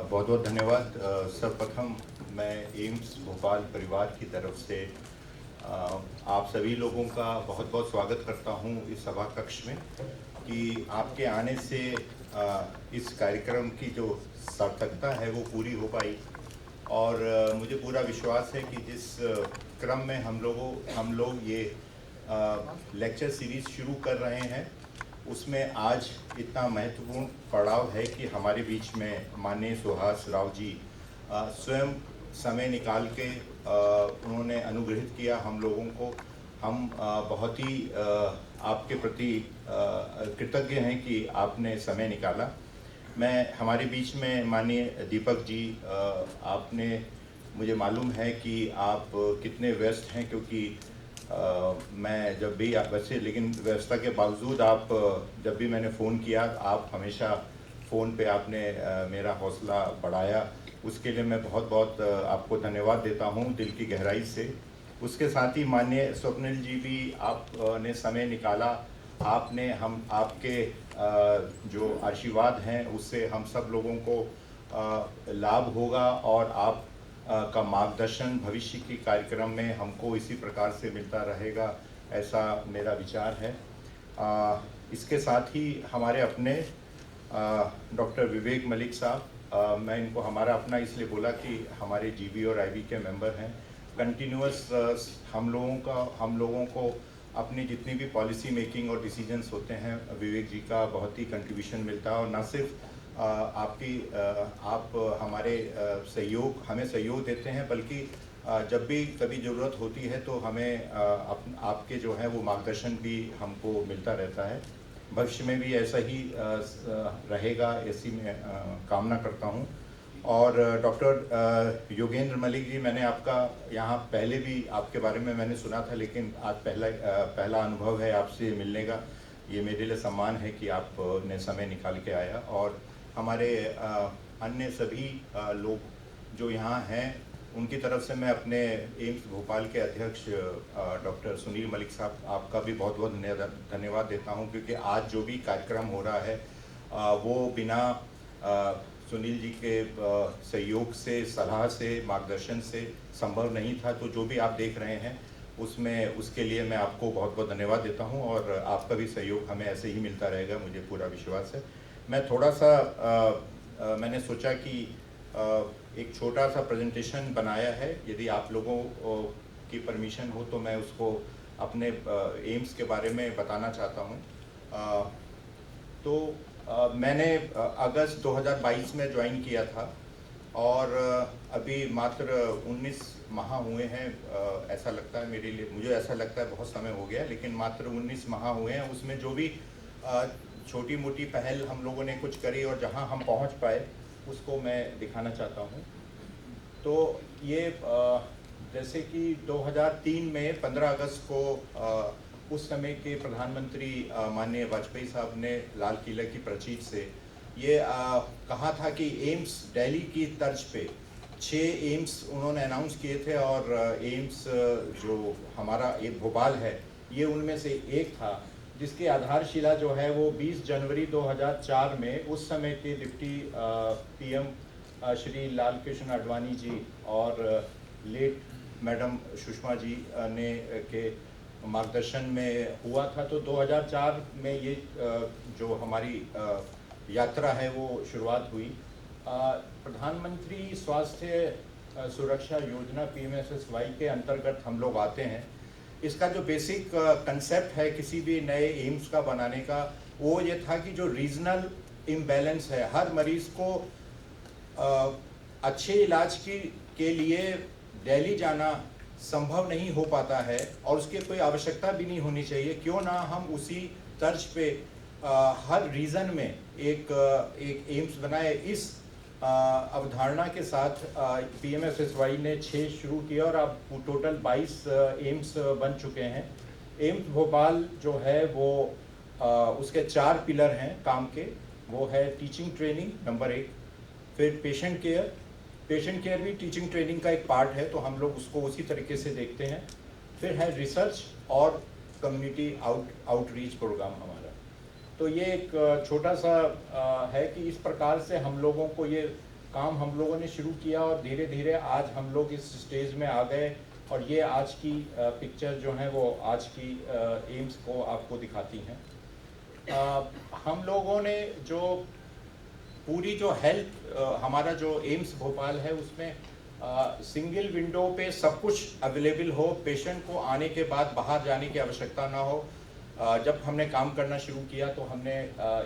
बहुत बहुत धन्यवाद। सर्वप्रथम मैं एम्स भोपाल परिवार की तरफ से आप सभी लोगों का बहुत बहुत स्वागत करता हूं इस सभा कक्ष में कि आपके आने से इस कार्यक्रम की जो सार्थकता है वो पूरी हो पाई। और मुझे पूरा विश्वास है कि जिस क्रम में हम लोग ये लेक्चर सीरीज शुरू कर रहे हैं उसमें आज इतना महत्वपूर्ण पड़ाव है कि हमारे बीच में माननीय सुहास राव जी स्वयं समय निकाल के उन्होंने अनुग्रहित किया हम लोगों को। हम बहुत ही आपके प्रति कृतज्ञ हैं कि आपने समय निकाला। मैं हमारे बीच में माननीय दीपक जी, आपने मुझे मालूम है कि आप कितने व्यस्त हैं, क्योंकि मैं जब भी आप वैसे लेकिन व्यवस्था के बावजूद आप जब भी मैंने फ़ोन किया आप हमेशा फ़ोन पे आपने मेरा हौसला बढ़ाया। उसके लिए मैं बहुत बहुत आपको धन्यवाद देता हूँ दिल की गहराई से। उसके साथ ही माननीय स्वप्निल जी भी आपने समय निकाला। आपने हम आपके जो आशीर्वाद हैं उससे हम सब लोगों को लाभ होगा और आप का मार्गदर्शन भविष्य के कार्यक्रम में हमको इसी प्रकार से मिलता रहेगा, ऐसा मेरा विचार है। इसके साथ ही हमारे अपने डॉक्टर विवेक मलिक साहब, मैं इनको हमारा अपना इसलिए बोला कि हमारे जीबी और आईबी के मेंबर हैं। कंटिन्यूअस हम लोगों को अपनी जितनी भी पॉलिसी मेकिंग और डिसीजंस होते हैं विवेक जी का बहुत ही कंट्रीब्यूशन मिलता है। और न सिर्फ आप हमारे हमें सहयोग देते हैं, बल्कि जब भी कभी ज़रूरत होती है तो हमें आपके जो है वो मार्गदर्शन भी हमको मिलता रहता है। भविष्य में भी ऐसा ही रहेगा, ऐसी मैं कामना करता हूँ। और डॉक्टर योगेंद्र मलिक जी, मैंने आपका यहाँ पहले भी आपके बारे में मैंने सुना था, लेकिन आज पहला अनुभव है आपसे मिलने का। ये मेरे लिए सम्मान है कि आपने समय निकाल के आया। और हमारे अन्य सभी लोग जो यहाँ हैं उनकी तरफ से मैं अपने एम्स भोपाल के अध्यक्ष डॉक्टर सुनील मलिक साहब, आपका भी बहुत बहुत धन्यवाद देता हूँ, क्योंकि आज जो भी कार्यक्रम हो रहा है वो बिना सुनील जी के सहयोग से, सलाह से, मार्गदर्शन से संभव नहीं था। तो जो भी आप देख रहे हैं उसके लिए मैं आपको बहुत बहुत धन्यवाद देता हूं और आपका भी सहयोग हमें ऐसे ही मिलता रहेगा, मुझे पूरा विश्वास है। मैं थोड़ा सा मैंने सोचा कि एक छोटा सा प्रेजेंटेशन बनाया है, यदि आप लोगों की परमिशन हो तो मैं उसको अपने एम्स के बारे में बताना चाहता हूँ। मैंने अगस्त 2022 में ज्वाइन किया था और अभी मात्र 19 माह हुए हैं। ऐसा लगता है मुझे ऐसा लगता है बहुत समय हो गया, लेकिन मात्र 19 माह हुए हैं। उसमें जो भी छोटी मोटी पहल हम लोगों ने कुछ करी और जहां हम पहुंच पाए उसको मैं दिखाना चाहता हूं। तो ये जैसे कि 2003 में 15 अगस्त को उस समय के प्रधानमंत्री माननीय वाजपेयी साहब ने लाल किले की प्राचीर से ये कहा था कि एम्स दिल्ली की तर्ज पे 6 एम्स उन्होंने अनाउंस किए थे और एम्स जो हमारा एक भोपाल है ये उनमें से एक था, जिसकी आधारशिला जो है वो 20 जनवरी 2004 में उस समय के डिप्टी पीएम श्री लाल कृष्ण आडवाणी जी और लेट मैडम सुषमा जी ने के मार्गदर्शन में हुआ था। तो 2004 में ये जो हमारी यात्रा है वो शुरुआत हुई। प्रधानमंत्री स्वास्थ्य सुरक्षा योजना PMSSY के अंतर्गत हम लोग आते हैं। इसका जो बेसिक कंसेप्ट है किसी भी नए एम्स का बनाने का, वो ये था कि जो रीजनल इम्बैलेंस है, हर मरीज को अच्छे इलाज के लिए दिल्ली जाना संभव नहीं हो पाता है और उसकी कोई आवश्यकता भी नहीं होनी चाहिए। क्यों ना हम उसी तर्ज पे हर रीजन में एक एम्स बनाए। इस अवधारणा के साथ PMSSY ने 6 शुरू किया और अब टोटल 22 एम्स बन चुके हैं। एम्स भोपाल जो है वो उसके 4 पिलर हैं काम के। वो है टीचिंग ट्रेनिंग नंबर 1, फिर पेशेंट केयर भी टीचिंग ट्रेनिंग का एक पार्ट है, तो हम लोग उसको उसी तरीके से देखते हैं। फिर है रिसर्च और कम्युनिटी आउटरीच प्रोग्राम हमारा। तो ये एक छोटा सा है कि इस प्रकार से हम लोगों को ये काम हम लोगों ने शुरू किया और धीरे धीरे आज हम लोग इस स्टेज में आ गए। और ये आज की पिक्चर जो है वो आज की एम्स को आपको दिखाती हैं। हम लोगों ने जो पूरी जो हेल्थ हमारा जो एम्स भोपाल है उसमें सिंगल विंडो पे सब कुछ अवेलेबल हो, पेशेंट को आने के बाद बाहर जाने की आवश्यकता ना हो। जब हमने काम करना शुरू किया तो हमने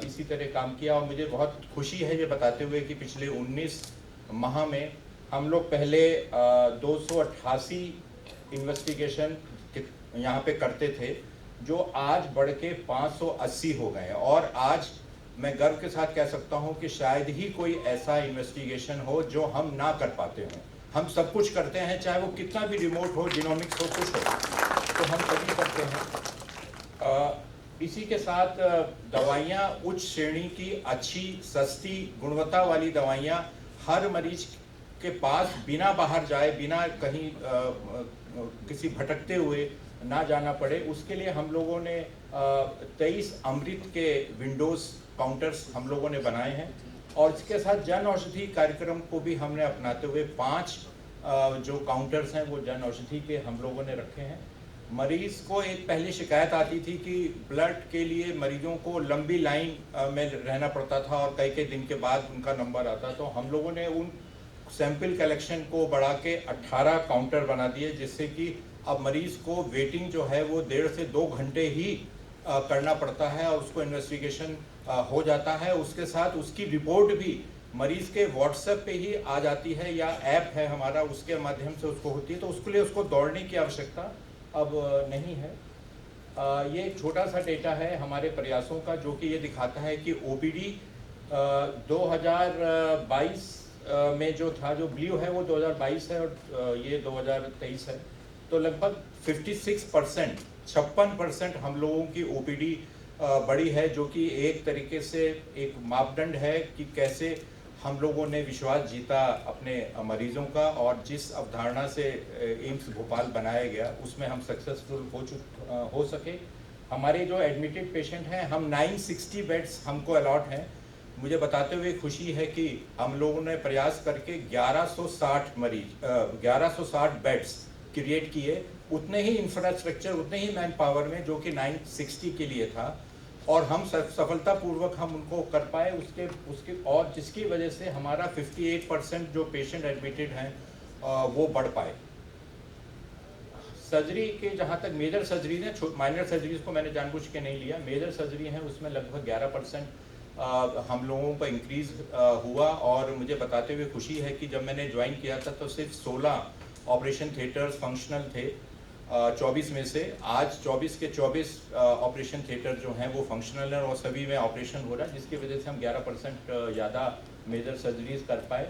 इसी तरह काम किया और मुझे बहुत खुशी है ये बताते हुए कि पिछले 19 माह में हम लोग पहले 288 इन्वेस्टिगेशन यहाँ पे करते थे, जो आज बढ़ के 580 हो गए हैं। और आज मैं गर्व के साथ कह सकता हूँ कि शायद ही कोई ऐसा इन्वेस्टिगेशन हो जो हम ना कर पाते हों। हम सब कुछ करते हैं, चाहे वो कितना भी रिमोट हो, जीनोमिक्स हो, कुछ हो, तो हम सभी करते हैं। इसी के साथ दवाइयाँ उच्च श्रेणी की, अच्छी, सस्ती, गुणवत्ता वाली दवाइयाँ हर मरीज के पास बिना बाहर जाए, बिना कहीं किसी भटकते हुए ना जाना पड़े, उसके लिए हम लोगों ने 23 अमृत के विंडोज़ काउंटर्स हम लोगों ने बनाए हैं। और इसके साथ जन औषधि कार्यक्रम को भी हमने अपनाते हुए 5 जो काउंटर्स हैं वो जन औषधि के हम लोगों ने रखे हैं। मरीज को एक पहले शिकायत आती थी कि ब्लड के लिए मरीजों को लंबी लाइन में रहना पड़ता था और कई दिन के बाद उनका नंबर आता। तो हम लोगों ने उन सैंपल कलेक्शन को बढ़ा के 18 काउंटर बना दिए, जिससे कि अब मरीज को वेटिंग जो है वो 1.5 से 2 घंटे ही करना पड़ता है और उसको इन्वेस्टिगेशन हो जाता है। उसके साथ उसकी रिपोर्ट भी मरीज के व्हाट्सएप पे ही आ जाती है या ऐप है हमारा, उसके माध्यम से उसको होती है। तो उसके लिए उसको दौड़ने की आवश्यकता अब नहीं है। ये एक छोटा सा डेटा है हमारे प्रयासों का, जो कि ये दिखाता है कि ओपीडी 2022 में जो था, जो ब्लू है वो 2022 है और ये 2023 है। तो लगभग 56%, 56% हम लोगों की ओपीडी बड़ी है, जो कि एक तरीके से एक मापदंड है कि कैसे हम लोगों ने विश्वास जीता अपने मरीजों का। और जिस अवधारणा से एम्स भोपाल बनाया गया उसमें हम सक्सेसफुल हो सके। हमारे जो एडमिटेड पेशेंट हैं, हम 960 बेड्स हमको अलॉट हैं। मुझे बताते हुए खुशी है कि हम लोगों ने प्रयास करके 1160 बेड्स क्रिएट किए, उतने ही इंफ्रास्ट्रक्चर, उतने ही मैन पावर में, जो कि 960 के लिए था। और हम सफलतापूर्वक हम उनको कर पाए उसके और जिसकी वजह से हमारा 58% जो पेशेंट एडमिटेड हैं वो बढ़ पाए। सर्जरी के जहाँ तक मेजर सर्जरी है, माइनर सर्जरीज को मैंने जानबूझ के नहीं लिया, मेजर सर्जरी है उसमें लगभग 11% हम लोगों का इंक्रीज हुआ। और मुझे बताते हुए खुशी है कि जब मैंने ज्वाइन किया था तो सिर्फ 16 ऑपरेशन थिएटर्स फंक्शनल थे 24 में से। आज 24 के 24 ऑपरेशन थिएटर जो हैं वो फंक्शनल हैं और सभी में ऑपरेशन हो रहा है, जिसकी वजह से हम 11% ज़्यादा मेजर सर्जरीज कर पाए।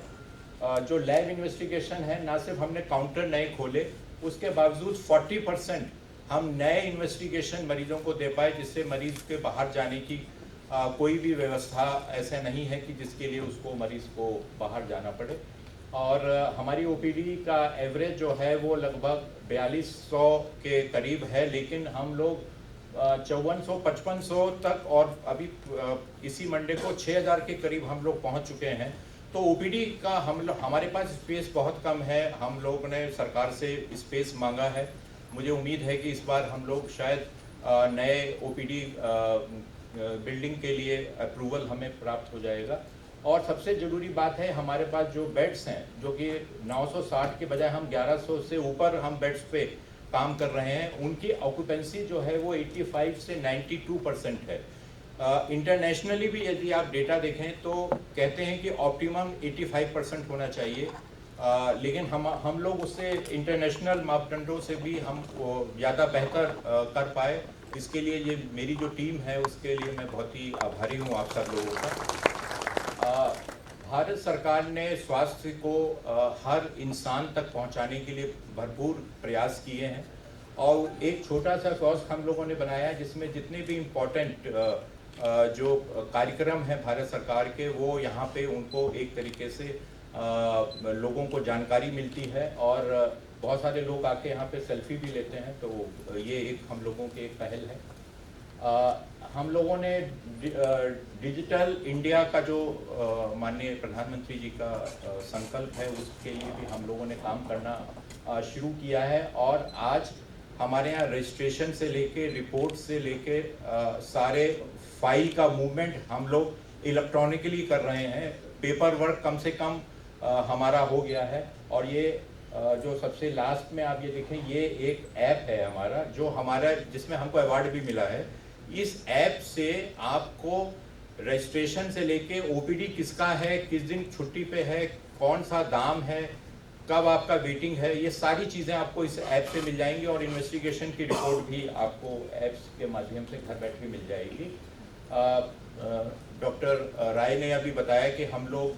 जो लैब इन्वेस्टिगेशन है, ना सिर्फ हमने काउंटर नए खोले, उसके बावजूद 40% हम नए इन्वेस्टिगेशन मरीजों को दे पाए, जिससे मरीज के बाहर जाने की कोई भी व्यवस्था ऐसा नहीं है कि जिसके लिए उसको मरीज को बाहर जाना पड़े। और हमारी ओपीडी का एवरेज जो है वो लगभग 4200 के करीब है, लेकिन हम लोग 5400-5500 तक, और अभी इसी मंडे को 6000 के करीब हम लोग पहुंच चुके हैं। तो ओपीडी का हमारे पास स्पेस बहुत कम है। हम लोग ने सरकार से स्पेस मांगा है। मुझे उम्मीद है कि इस बार हम लोग शायद नए ओपीडी बिल्डिंग के लिए अप्रूवल हमें प्राप्त हो जाएगा। और सबसे ज़रूरी बात है, हमारे पास जो बेड्स हैं, जो कि 960 के बजाय हम 1100 से ऊपर हम बेड्स पे काम कर रहे हैं, उनकी ऑक्यूपेंसी जो है वो 85 से 92% है। इंटरनेशनली भी यदि आप डेटा देखें तो कहते हैं कि ऑप्टिमम 85% होना चाहिए, लेकिन हम लोग उससे इंटरनेशनल मापदंडों से भी हम ज़्यादा बेहतर कर पाए। इसके लिए ये मेरी जो टीम है उसके लिए मैं बहुत ही आभारी हूँ आप सब लोगों का। भारत सरकार ने स्वास्थ्य को हर इंसान तक पहुंचाने के लिए भरपूर प्रयास किए हैं और एक छोटा सा स्वास्थ्य हम लोगों ने बनाया है, जिसमें जितने भी इम्पोर्टेंट जो कार्यक्रम हैं भारत सरकार के, वो यहाँ पे उनको एक तरीके से लोगों को जानकारी मिलती है और बहुत सारे लोग आके यहाँ पे सेल्फी भी लेते हैं। तो ये एक हम लोगों की एक पहल है। हम लोगों ने डिजिटल इंडिया का जो माननीय प्रधानमंत्री जी का संकल्प है, उसके लिए भी हम लोगों ने काम करना शुरू किया है। और आज हमारे यहाँ रजिस्ट्रेशन से लेके रिपोर्ट से लेके सारे फाइल का मूवमेंट हम लोग इलेक्ट्रॉनिकली कर रहे हैं। पेपर वर्क कम से कम हमारा हो गया है। और ये जो सबसे लास्ट में आप ये देखें, ये एक ऐप है हमारा, जो हमारा जिसमें हमको अवार्ड भी मिला है। इस ऐप से आपको रजिस्ट्रेशन से लेके ओपीडी किसका है, किस दिन छुट्टी पे है, कौन सा दाम है, कब आपका वेटिंग है, ये सारी चीज़ें आपको इस ऐप से मिल जाएंगी। और इन्वेस्टिगेशन की रिपोर्ट भी आपको ऐप्स के माध्यम से घर बैठे मिल जाएगी। डॉक्टर राय ने अभी बताया कि हम लोग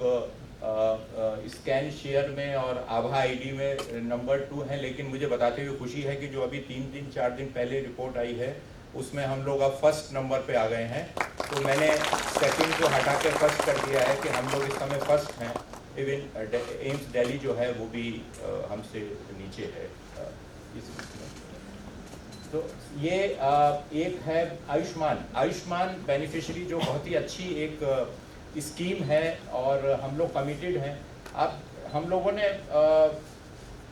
स्कैन शेयर में और आभा आईडी में नंबर 2 हैं, लेकिन मुझे बताते हुए खुशी है कि जो अभी 3 दिन 4 दिन पहले रिपोर्ट आई है, उसमें हम लोग अब फर्स्ट नंबर पे आ गए हैं। तो मैंने सेकंड को हटा के फर्स्ट कर दिया है कि हम लोग इस समय फर्स्ट हैं। इवन एम्स दिल्ली जो है वो भी हमसे नीचे है इसमें। तो ये एक है आयुष्मान बेनिफिशियरी, जो बहुत ही अच्छी एक स्कीम है और हम लोग कमिटेड हैं। अब हम लोगों ने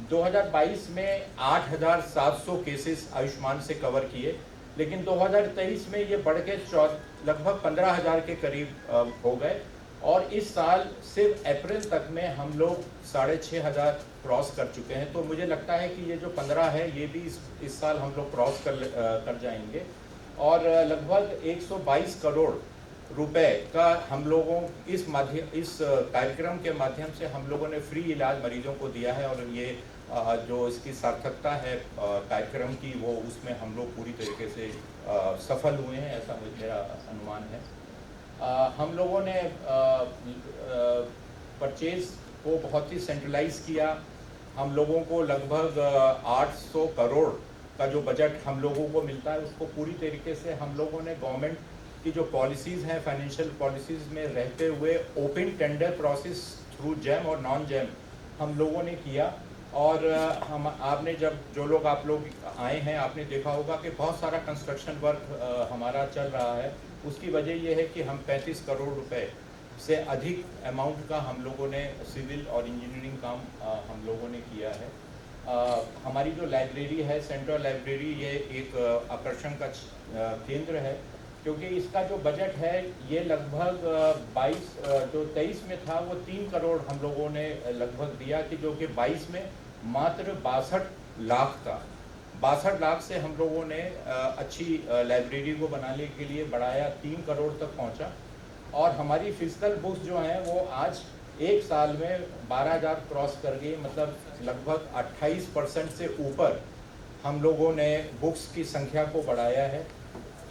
2022 में 8,700 केसेस आयुष्मान से कवर किए, लेकिन 2023 में ये बढ़ के लगभग 15,000 के करीब हो गए। और इस साल सिर्फ अप्रैल तक में हम लोग 6,500 क्रॉस कर चुके हैं। तो मुझे लगता है कि ये जो 15 है, ये भी इस साल हम लोग क्रॉस कर जाएंगे। और लगभग 122 करोड़ रुपए का हम लोगों इस कार्यक्रम के माध्यम से हम लोगों ने फ्री इलाज मरीजों को दिया है। और ये जो इसकी सार्थकता है कार्यक्रम की, वो उसमें हम लोग पूरी तरीके से सफल हुए हैं, ऐसा मेरा अनुमान है। हम लोगों ने परचेज को बहुत ही सेंट्रलाइज किया। हम लोगों को लगभग 800 करोड़ का जो बजट हम लोगों को मिलता है, उसको पूरी तरीके से हम लोगों ने गवर्नमेंट की जो पॉलिसीज़ हैं, फाइनेंशियल पॉलिसीज़ में रहते हुए open tender process through jam और नॉन जैम हम लोगों ने किया। और आपने जो लोग आप लोग आए हैं, आपने देखा होगा कि बहुत सारा कंस्ट्रक्शन वर्क हमारा चल रहा है। उसकी वजह यह है कि हम 35 करोड़ रुपए से अधिक अमाउंट का हम लोगों ने सिविल और इंजीनियरिंग काम हम लोगों ने किया है। हमारी जो लाइब्रेरी है, सेंट्रल लाइब्रेरी, ये एक आकर्षण का केंद्र है, क्योंकि इसका जो बजट है ये लगभग 23 में था, वो 3 करोड़ हम लोगों ने लगभग दिया, कि जो कि 22 में मात्र 62 लाख था। 62 लाख से हम लोगों ने अच्छी लाइब्रेरी को बनाने के लिए बढ़ाया, 3 करोड़ तक पहुंचा। और हमारी फिजिकल बुक्स जो हैं वो आज एक साल में 12,000 क्रॉस कर गई, मतलब लगभग 28% से ऊपर हम लोगों ने बुक्स की संख्या को बढ़ाया है।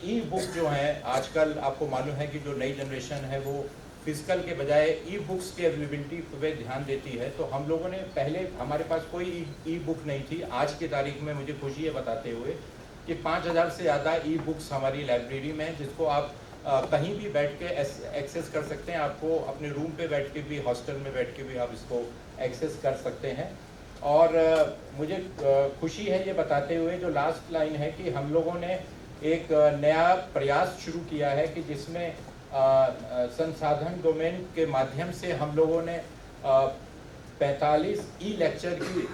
ई बुक जो हैं, आजकल आपको मालूम है कि जो नई जनरेशन है वो फिजिकल के बजाय ई बुक्स के अवेलेबिलिटी पे ध्यान देती है। तो हम लोगों ने पहले, हमारे पास कोई ई बुक नहीं थी। आज की तारीख में मुझे खुशी है बताते हुए कि 5,000 से ज़्यादा ई बुक्स हमारी लाइब्रेरी में हैं, जिसको आप कहीं भी बैठ के एक्सेस कर सकते हैं। आपको अपने रूम पे बैठ के भी, हॉस्टल में बैठ के भी आप इसको एक्सेस कर सकते हैं। और मुझे खुशी है ये बताते हुए, जो लास्ट लाइन है, कि हम लोगों ने एक नया प्रयास शुरू किया है कि जिसमें संसाधन डोमेन के माध्यम से हम लोगों ने 45 ई लेक्चर की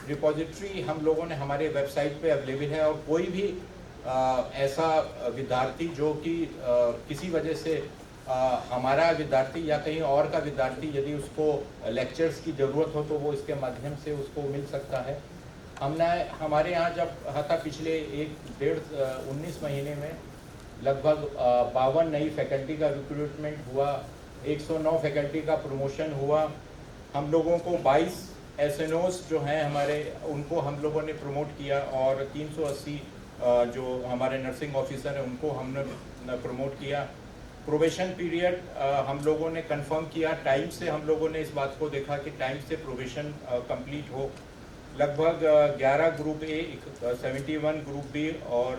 रिपोजिटरी हम लोगों ने हमारे वेबसाइट पे अवेलेबल है। और कोई भी ऐसा विद्यार्थी जो कि किसी वजह से हमारा विद्यार्थी या कहीं और का विद्यार्थी, यदि उसको लेक्चर्स की ज़रूरत हो, तो वो इसके माध्यम से उसको मिल सकता है। हमारे यहाँ जब था पिछले 19 महीने में लगभग 52 नई फैकल्टी का रिक्रूटमेंट हुआ, 109 फैकल्टी का प्रमोशन हुआ। हम लोगों को 22 एसएनओस जो हैं हमारे, उनको हम लोगों ने प्रमोट किया। और 380 जो हमारे नर्सिंग ऑफिसर हैं, उनको हमने प्रमोट किया। प्रोबेशन पीरियड हम लोगों ने कंफर्म किया। टाइम से हम लोगों ने इस बात को देखा कि टाइम से प्रोबेशन कंप्लीट हो। लगभग 11 ग्रुप ए, 71 ग्रुप बी और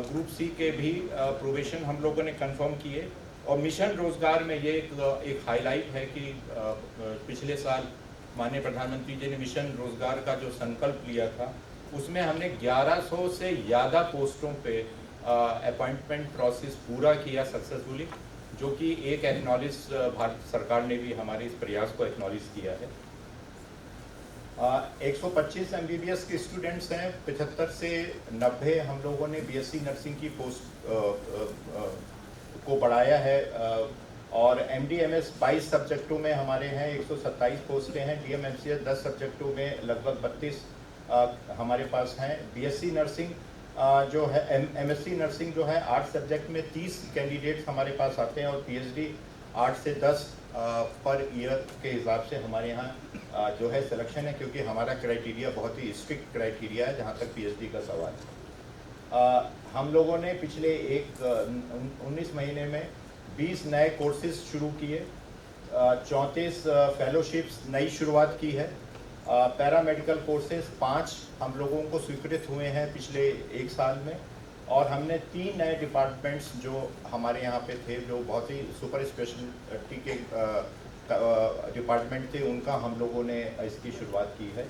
ग्रुप सी के भी प्रोबेशन हम लोगों ने कंफर्म किए। और मिशन रोजगार में ये एक हाईलाइट है कि पिछले साल माननीय प्रधानमंत्री जी ने मिशन रोजगार का जो संकल्प लिया था, उसमें हमने 1100 से ज़्यादा पोस्टों पे अपॉइंटमेंट प्रोसेस पूरा किया सक्सेसफुली, जो कि एक एक्नॉलेज भारत सरकार ने भी हमारे इस प्रयास को एक्नॉलेज किया है। 125 MBBS के स्टूडेंट्स हैं, 75 से 90 हम लोगों ने BSc नर्सिंग की पोस्ट को बढ़ाया है, और MD MS 22 सब्जेक्टों में हमारे हैं, 127 पोस्टें हैं। DM MCS 10 सब्जेक्टों में लगभग 32 हमारे पास हैं। BSc नर्सिंग जो है, MSc नर्सिंग जो है 8 सब्जेक्ट में 30 कैंडिडेट्स हमारे पास आते हैं, और PhD 8 से 10 पर ईयर के हिसाब से हमारे यहाँ जो है सिलेक्शन है, क्योंकि हमारा क्राइटेरिया बहुत ही स्ट्रिक्ट क्राइटेरिया है जहाँ तक PhD का सवाल है। हम लोगों ने पिछले 19 महीने में 20 नए कोर्सेज शुरू किए, 34 फेलोशिप्स नई शुरुआत की है, पैरामेडिकल कोर्सेज 5 हम लोगों को स्वीकृत हुए हैं पिछले 1 साल में, और हमने 3 नए डिपार्टमेंट्स जो हमारे यहाँ पे थे, जो बहुत ही सुपर स्पेशलिटी के डिपार्टमेंट थे, उनका हम लोगों ने इसकी शुरुआत की है।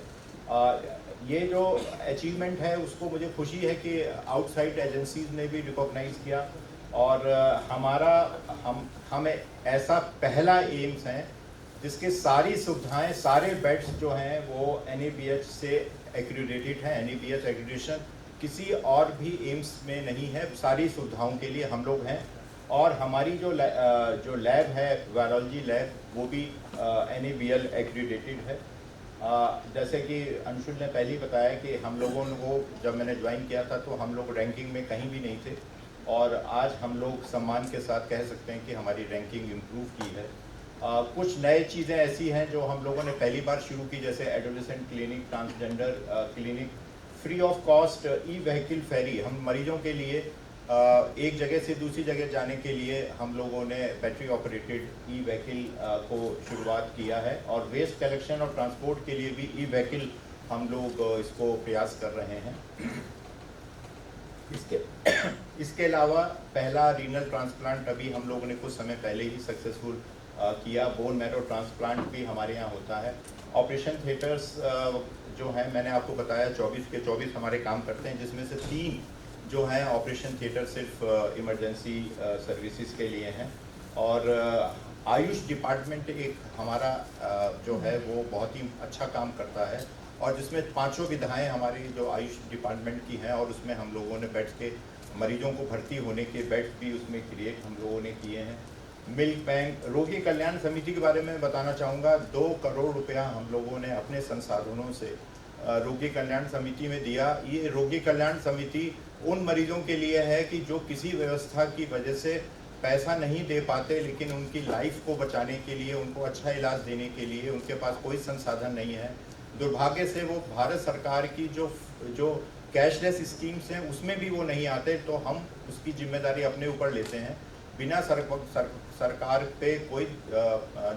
ये जो अचीवमेंट है उसको मुझे खुशी है कि आउटसाइड एजेंसीज ने भी रिकॉग्नाइज किया, और हमें ऐसा पहला एम्स है जिसके सारी सुविधाएं, सारे बेड्स जो हैं वो NABH से एक्रीडेटेड हैं। NABH एक्रीडेशन किसी और भी एम्स में नहीं है, सारी सुविधाओं के लिए हम लोग हैं। और हमारी जो लैब है, वायरोलॉजी लैब, वो भी NABL एक्रीडेटेड है। जैसे कि अंशुल ने पहले ही बताया कि हम लोगों को, जब मैंने ज्वाइन किया था तो हम लोग रैंकिंग में कहीं भी नहीं थे, और आज हम लोग सम्मान के साथ कह सकते हैं कि हमारी रैंकिंग इम्प्रूव की है। कुछ नए चीज़ें ऐसी हैं जो हम लोगों ने पहली बार शुरू की, जैसे adolescent clinic, transgender clinic, free of cost e vehicle ferry. हम मरीजों के लिए एक जगह से दूसरी जगह जाने के लिए हम लोगों ने बैटरी ऑपरेटेड ई-व्हीकल को शुरुआत किया है, और वेस्ट कलेक्शन और ट्रांसपोर्ट के लिए भी ई-व्हीकल हम लोग इसको प्रयास कर रहे हैं। इसके अलावा पहला रीनल ट्रांसप्लांट अभी हम लोगों ने कुछ समय पहले ही सक्सेसफुल किया। बोन मैरो ट्रांसप्लांट भी हमारे यहाँ होता है। ऑपरेशन थिएटर्स जो है, मैंने आपको बताया 24 के 24 हमारे काम करते हैं, जिसमें से 3 जो हैं ऑपरेशन थिएटर सिर्फ इमरजेंसी सर्विसेज के लिए हैं। और आयुष डिपार्टमेंट एक हमारा जो है वो बहुत ही अच्छा काम करता है, और जिसमें 5 विधाएँ हमारी जो आयुष डिपार्टमेंट की हैं, और उसमें हम लोगों ने बेड्स के, मरीजों को भर्ती होने के बेड्स भी उसमें क्रिएट हम लोगों ने किए हैं। मिल्क बैंक, रोगी कल्याण समिति के बारे में बताना चाहूँगा। 2 करोड़ रुपया हम लोगों ने अपने संसाधनों से रोगी कल्याण समिति में दिया। ये रोगी कल्याण समिति उन मरीजों के लिए है कि जो किसी व्यवस्था की वजह से पैसा नहीं दे पाते, लेकिन उनकी लाइफ को बचाने के लिए, उनको अच्छा इलाज देने के लिए उनके पास कोई संसाधन नहीं है। दुर्भाग्य से वो भारत सरकार की जो कैशलेस स्कीम्स हैं उसमें भी वो नहीं आते, तो हम उसकी जिम्मेदारी अपने ऊपर लेते हैं। बिना सरकार पे कोई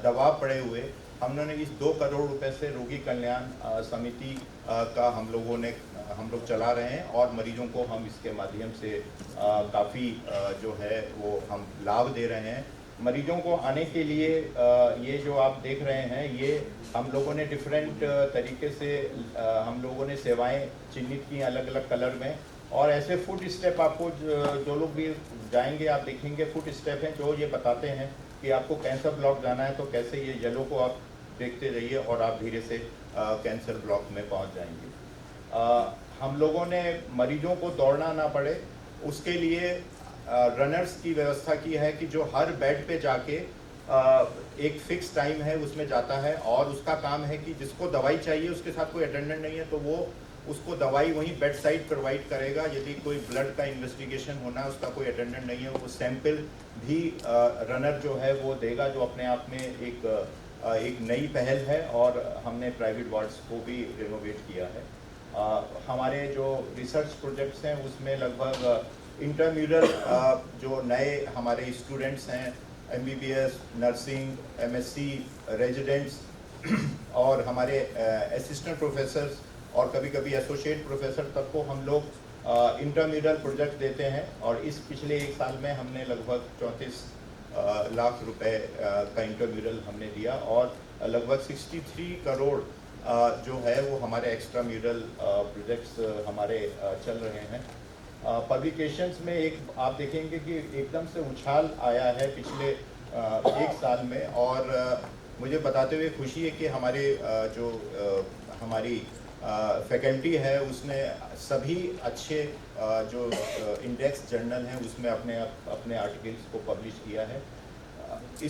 दबाव पड़े हुए हमने इस 2 करोड़ रुपए से रोगी कल्याण समिति का हम लोग चला रहे हैं, और मरीजों को हम इसके माध्यम से काफ़ी जो है वो हम लाभ दे रहे हैं। मरीजों को आने के लिए ये जो आप देख रहे हैं, ये हम लोगों ने डिफरेंट तरीके से हम लोगों ने सेवाएं चिन्हित की अलग अलग कलर में, और ऐसे फुट स्टेप आपको जो लोग भी जाएंगे आप देखेंगे फुट स्टेप हैं जो ये बताते हैं कि आपको कैंसर ब्लॉक जाना है तो कैसे, ये येलो को आप देखते रहिए और आप धीरे से कैंसर ब्लॉक में पहुंच जाएंगे। हम लोगों ने मरीजों को दौड़ना ना पड़े उसके लिए रनर्स की व्यवस्था की है कि जो हर बेड पे जाके एक फिक्स टाइम है उसमें जाता है, और उसका काम है कि जिसको दवाई चाहिए उसके साथ कोई अटेंडेंट नहीं है तो वो उसको दवाई वहीं बेड साइड प्रोवाइड करेगा। यदि कोई ब्लड का इन्वेस्टिगेशन होना है, उसका कोई अटेंडेंट नहीं है, वो सैंपल भी रनर जो है वो देगा, जो अपने आप में एक नई पहल है। और हमने प्राइवेट वार्ड्स को भी रिनोवेट किया है। हमारे जो रिसर्च प्रोजेक्ट्स हैं उसमें लगभग इंटरम्यूरल जो नए हमारे स्टूडेंट्स हैं, MBBS, नर्सिंग, MSc रेजिडेंट्स और हमारे असिस्टेंट प्रोफेसर्स और कभी कभी एसोसिएट प्रोफेसर तक को हम लोग इंटरमीडिएट प्रोजेक्ट देते हैं। और इस पिछले 1 साल में हमने लगभग 34 लाख रुपए का इंटरमीडिएट हमने दिया, और लगभग 63 करोड़ जो है वो हमारे एक्स्ट्राम्यूरल प्रोजेक्ट्स हमारे चल रहे हैं। पब्लिकेशंस में एक आप देखेंगे कि एकदम से उछाल आया है पिछले एक साल में। और मुझे बताते हुए खुशी है कि हमारे हमारी फैकल्टी है उसने सभी अच्छे जो इंडेक्स जर्नल हैं उसमें अपने आर्टिकल्स को पब्लिश किया है।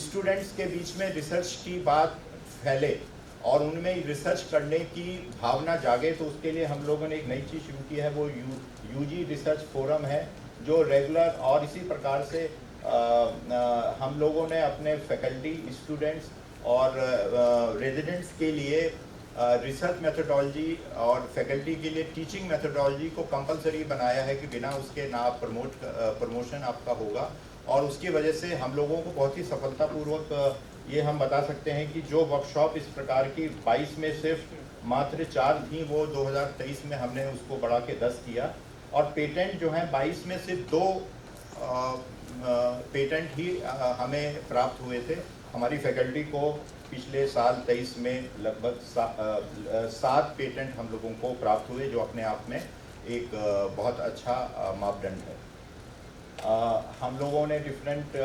स्टूडेंट्स के बीच में रिसर्च की बात फैले और उनमें रिसर्च करने की भावना जागे, तो उसके लिए हम लोगों ने एक नई चीज़ शुरू की है, वो यूजी रिसर्च फोरम है, जो रेगुलर और इसी प्रकार से हम लोगों ने अपने फैकल्टी, स्टूडेंट्स और रेजिडेंट्स के लिए रिसर्च मेथोडोलॉजी और फैकल्टी के लिए टीचिंग मेथोडोलॉजी को कंपलसरी बनाया है कि बिना उसके ना प्रमोशन आपका होगा। और उसकी वजह से हम लोगों को बहुत ही सफलतापूर्वक ये हम बता सकते हैं कि जो वर्कशॉप इस प्रकार की 22 में सिर्फ मात्र 4 थी, वो 2023 में हमने उसको बढ़ा के 10 किया। और पेटेंट जो हैं 22 में सिर्फ 2 पेटेंट ही हमें प्राप्त हुए थे। हमारी फैकल्टी को पिछले साल 23 में लगभग 7 पेटेंट हम लोगों को प्राप्त हुए, जो अपने आप में एक बहुत अच्छा मापदंड है। हम लोगों ने डिफरेंट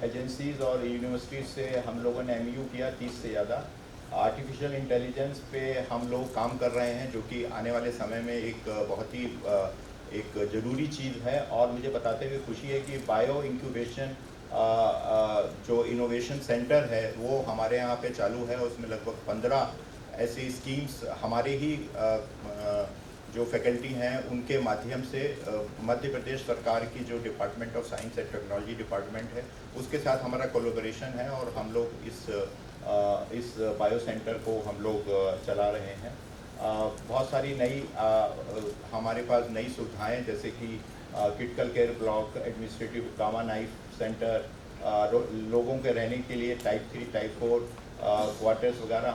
एजेंसीज़ और यूनिवर्सिटीज़ से हम लोगों ने MU किया 30 से ज़्यादा। आर्टिफिशियल इंटेलिजेंस पे हम लोग काम कर रहे हैं, जो कि आने वाले समय में एक बहुत ही एक ज़रूरी चीज़ है। और मुझे बताते हुए खुशी है कि बायो इंक्यूबेशन जो इनोवेशन सेंटर है वो हमारे यहाँ पे चालू है। उसमें लगभग 15 ऐसी स्कीम्स हमारे ही जो फैकल्टी हैं उनके माध्यम से मध्य प्रदेश सरकार की जो department of science and technology department है उसके साथ हमारा कोलैबोरेशन है, और हम लोग इस बायो सेंटर को हम लोग चला रहे हैं। बहुत सारी नई हमारे पास नई सुविधाएं, जैसे कि critical care block, administrative gamma knife centre, लोगों के रहने के लिए टाइप 3 टाइप 4 क्वार्टर्स वगैरह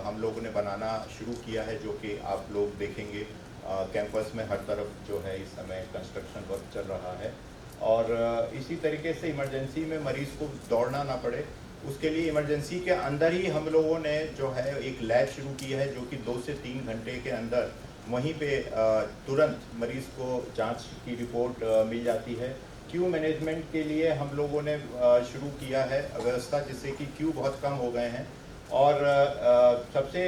हम लोगों ने बनाना शुरू किया है, जो कि आप लोग देखेंगे कैंपस में हर तरफ जो है इस समय कंस्ट्रक्शन वर्क चल रहा है। और इसी तरीके से इमरजेंसी में मरीज़ को दौड़ना ना पड़े, उसके लिए इमरजेंसी के अंदर ही हम लोगों ने जो है एक लैब शुरू की है, जो कि 2 से 3 घंटे के अंदर वहीं पे तुरंत मरीज़ को जांच की रिपोर्ट मिल जाती है। क्यू मैनेजमेंट के लिए हम लोगों ने शुरू किया है व्यवस्था, जिससे कि क्यू बहुत कम हो गए हैं। और सबसे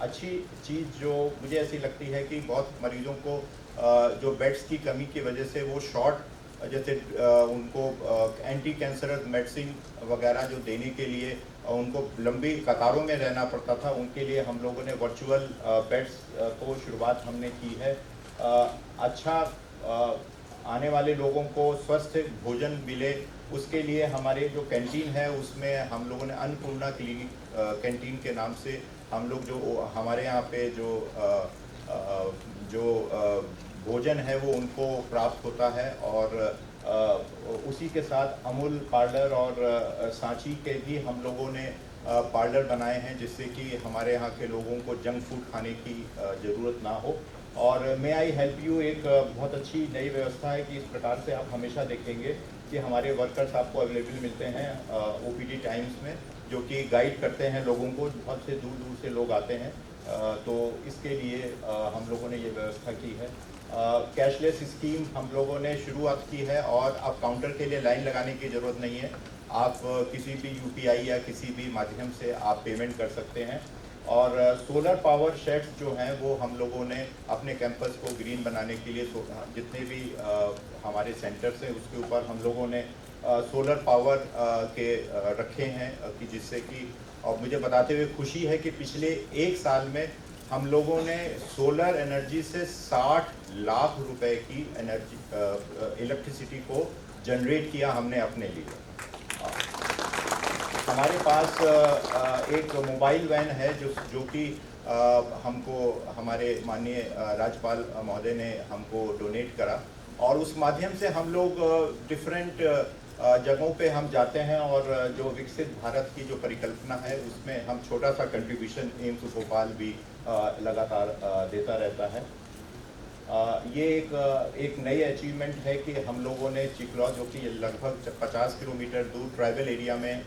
अच्छी चीज़ जो मुझे ऐसी लगती है कि बहुत मरीज़ों को जो बेड्स की कमी की वजह से वो जैसे उनको एंटी कैंसरस मेडिसिन वगैरह जो देने के लिए उनको लंबी कतारों में रहना पड़ता था, उनके लिए हम लोगों ने वर्चुअल बेड्स को शुरुआत हमने की है। अच्छा आने वाले लोगों को स्वस्थ भोजन मिले, उसके लिए हमारे जो कैंटीन है उसमें हम लोगों ने अन्नपूर्णा क्लिनिक कैंटीन के नाम से हम लोग जो हमारे यहाँ पे जो भोजन है वो उनको प्राप्त होता है। और उसी के साथ अमूल पार्लर और सांची के भी हम लोगों ने पार्लर बनाए हैं, जिससे कि हमारे यहाँ के लोगों को जंक फूड खाने की ज़रूरत ना हो। और मे आई हेल्प यू एक बहुत अच्छी नई व्यवस्था है कि इस प्रकार से आप हमेशा देखेंगे कि हमारे वर्कर्स आपको अवेलेबल मिलते हैं OPD टाइम्स में, जो कि गाइड करते हैं लोगों को। बहुत से दूर दूर से लोग आते हैं, तो इसके लिए हम लोगों ने ये व्यवस्था की है। कैशलेस स्कीम हम लोगों ने शुरुआत की है, और अब काउंटर के लिए लाइन लगाने की ज़रूरत नहीं है। आप किसी भी UPI या किसी भी माध्यम से आप पेमेंट कर सकते हैं। और सोलर पावर शेड्स जो हैं वो हम लोगों ने अपने कैंपस को ग्रीन बनाने के लिए जितने भी हमारे सेंटर्स हैं उसके ऊपर हम लोगों ने सोलर पावर के रखे हैं, कि जिससे कि और मुझे बताते हुए खुशी है कि पिछले 1 साल में हम लोगों ने सोलर एनर्जी से 60 लाख रुपए की इलेक्ट्रिसिटी को जनरेट किया हमने अपने लिए। हमारे पास एक मोबाइल वैन है जो कि हमको हमारे माननीय राज्यपाल महोदय ने हमको डोनेट करा, और उस माध्यम से हम लोग डिफरेंट जगहों पे हम जाते हैं, और जो विकसित भारत की जो परिकल्पना है उसमें हम छोटा सा कंट्रीब्यूशन एम्स भोपाल भी लगातार देता रहता है। ये एक नई अचीवमेंट है कि हम लोगों ने चिकलौर, जो कि लगभग 50 किलोमीटर दूर ट्राइबल एरिया में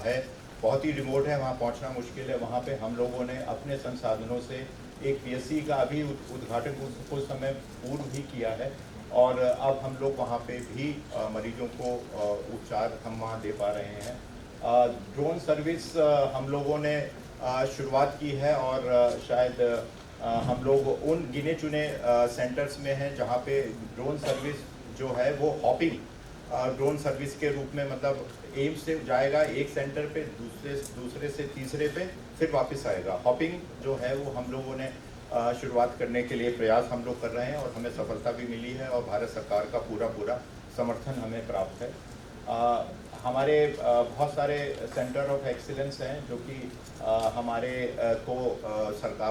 है, बहुत ही रिमोट है, वहाँ पहुँचना मुश्किल है। वहाँ पे हम लोगों ने अपने संसाधनों से एक PSC का अभी उद्घाटन कुछ समय पूर्व ही किया है और अब हम लोग वहाँ पे भी मरीजों को उपचार हम वहाँ दे पा रहे हैं। ड्रोन सर्विस हम लोगों ने शुरुआत की है और शायद हम लोग उन गिने चुने सेंटर्स में हैं जहाँ पे ड्रोन सर्विस जो है वो हॉपिंग ड्रोन सर्विस के रूप में, मतलब एम्स से जाएगा एक सेंटर पे, दूसरे से तीसरे पे, फिर वापस आएगा। हॉपिंग जो है वो हम लोगों ने शुरुआत करने के लिए प्रयास हम लोग कर रहे हैं और हमें सफलता भी मिली है और भारत सरकार का पूरा समर्थन हमें प्राप्त है। हमारे बहुत सारे सेंटर ऑफ एक्सीलेंस हैं जो कि हमारे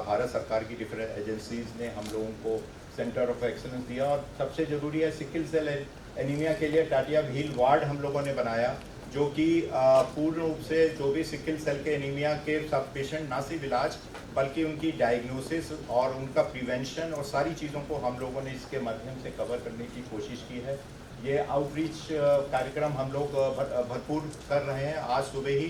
भारत सरकार की डिफरेंट एजेंसीज ने हम लोगों को सेंटर ऑफ एक्सीलेंस दिया और सबसे ज़रूरी है सिकल सेल एनीमिया के लिए टाटिया भील वार्ड हम लोगों ने बनाया, जो कि पूर्ण रूप से जो भी सिकल सेल के एनीमिया के सब पेशेंट ना सिर्फ इलाज बल्कि उनकी डायग्नोसिस और उनका प्रिवेंशन और सारी चीज़ों को हम लोगों ने इसके माध्यम से कवर करने की कोशिश की है। ये आउटरीच कार्यक्रम हम लोग भरपूर कर रहे हैं। आज सुबह ही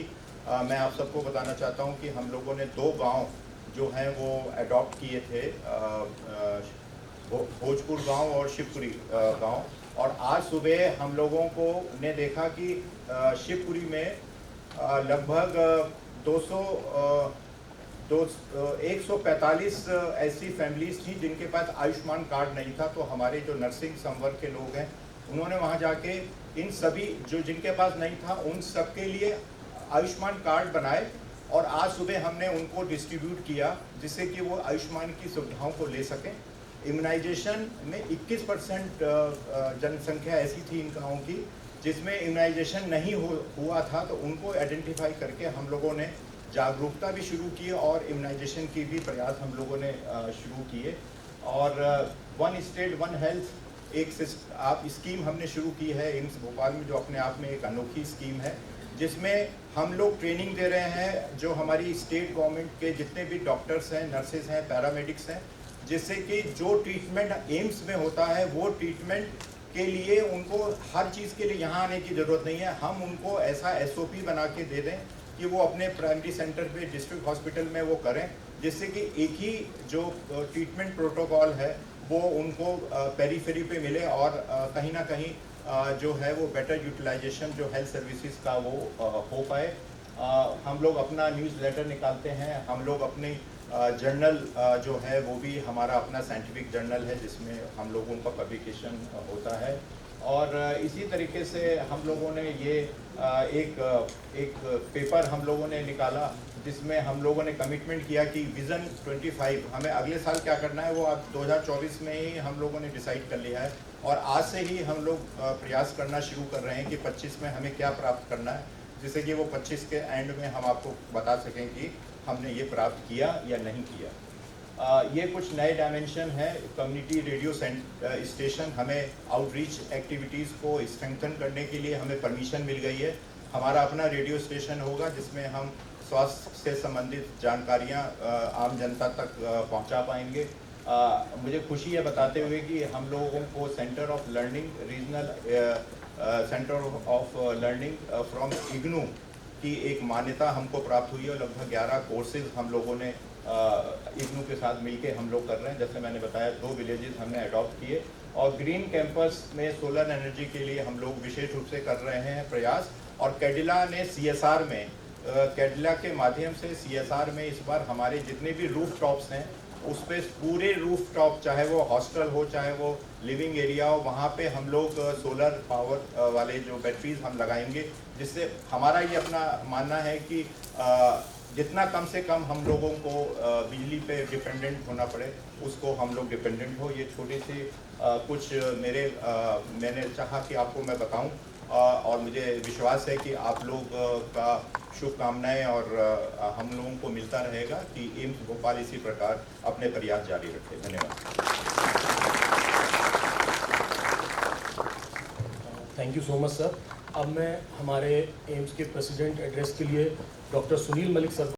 मैं आप सबको बताना चाहता हूँ कि हम लोगों ने 2 गांव जो हैं वो अडॉप्ट किए थे, भोजपुर गांव और शिवपुरी गांव, और आज सुबह हम लोगों को ने देखा कि शिवपुरी में लगभग 145 ऐसी फैमिलीज थी जिनके पास आयुष्मान कार्ड नहीं था। तो हमारे जो नर्सिंग संवर्ग के लोग हैं उन्होंने वहां जाके इन सभी जो जिनके पास नहीं था उन सब के लिए आयुष्मान कार्ड बनाए और आज सुबह हमने उनको डिस्ट्रीब्यूट किया जिससे कि वो आयुष्मान की सुविधाओं को ले सकें। इम्यूनाइजेशन में 21% जनसंख्या ऐसी थी इन गाँवों की जिसमें इम्यूनाइजेशन नहीं हुआ था, तो उनको आइडेंटिफाई करके हम लोगों ने जागरूकता भी शुरू की और इम्यूनाइजेशन की भी प्रयास हम लोगों ने शुरू किए। और वन स्टेट वन हेल्थ एक स्कीम हमने शुरू की है एम्स भोपाल में, जो अपने आप में एक अनोखी स्कीम है जिसमें हम लोग ट्रेनिंग दे रहे हैं जो हमारी स्टेट गवर्नमेंट के जितने भी डॉक्टर्स हैं, नर्सेज हैं, पैरामेडिक्स हैं, जिससे कि जो ट्रीटमेंट एम्स में होता है वो ट्रीटमेंट के लिए उनको हर चीज़ के लिए यहाँ आने की ज़रूरत नहीं है। हम उनको ऐसा SOP बना के दे दें कि वो अपने प्राइमरी सेंटर पे डिस्ट्रिक्ट हॉस्पिटल में वो करें, जिससे कि एक ही जो ट्रीटमेंट प्रोटोकॉल है वो उनको पेरीफेरी पे मिले और कहीं ना कहीं जो है वो बेटर यूटिलाइजेशन जो हेल्थ सर्विसेज का वो हो पाए। हम लोग अपना न्यूज़लेटर निकालते हैं, हम लोग अपनी जर्नल जो है वो भी हमारा अपना साइंटिफिक जर्नल है जिसमें हम लोगों का पब्लिकेशन होता है। और इसी तरीके से हम लोगों ने ये एक पेपर हम लोगों ने निकाला जिसमें हम लोगों ने कमिटमेंट किया कि विज़न 25 हमें अगले साल क्या करना है वो अब 2024 में ही हम लोगों ने डिसाइड कर लिया है और आज से ही हम लोग प्रयास करना शुरू कर रहे हैं कि 25 में हमें क्या प्राप्त करना है, जिससे कि वो 25 के एंड में हम आपको बता सकें कि हमने ये प्राप्त किया या नहीं किया। ये कुछ नए डायमेंशन हैं। कम्युनिटी रेडियो स्टेशन, हमें आउटरीच एक्टिविटीज़ को स्ट्रेंथन करने के लिए हमें परमिशन मिल गई है। हमारा अपना रेडियो स्टेशन होगा जिसमें हम स्वास्थ्य से संबंधित जानकारियाँ आम जनता तक पहुँचा पाएंगे। मुझे खुशी है बताते हुए कि हम लोगों को centre of learning regional centre of learning from IGNOU की एक मान्यता हमको प्राप्त हुई है और लगभग 11 कोर्सेज हम लोगों ने इग्नू के साथ मिलके हम लोग कर रहे हैं। जैसे मैंने बताया 2 विलेजेस हमने अडॉप्ट किए और ग्रीन कैंपस में सोलर एनर्जी के लिए हम लोग विशेष रूप से कर रहे हैं प्रयास। और कैडिला ने CSR में कैडिला के माध्यम से CSR में इस बार हमारे जितने भी रूफ टॉप्स हैं उस पर पूरे रूफ टॉप, चाहे वो हॉस्टल हो चाहे वो लिविंग एरिया हो, वहाँ पे हम लोग सोलर पावर वाले जो बैटरीज हम लगाएंगे, जिससे हमारा ये अपना मानना है कि जितना कम से कम हम लोगों को बिजली पे डिपेंडेंट होना पड़े उसको हम लोग डिपेंडेंट हो। ये छोटी सी कुछ मैंने चाहा कि आपको मैं बताऊं और मुझे विश्वास है कि आप लोग का शुभकामनाएं और हम लोगों को मिलता रहेगा कि एम्स भोपाल इसी प्रकार अपने प्रयास जारी रखे। धन्यवाद। Thank you so much sir. अब मैं हमारे एम्स के प्रेसिडेंट एड्रेस के लिए डॉक्टर सुनील मलिक सर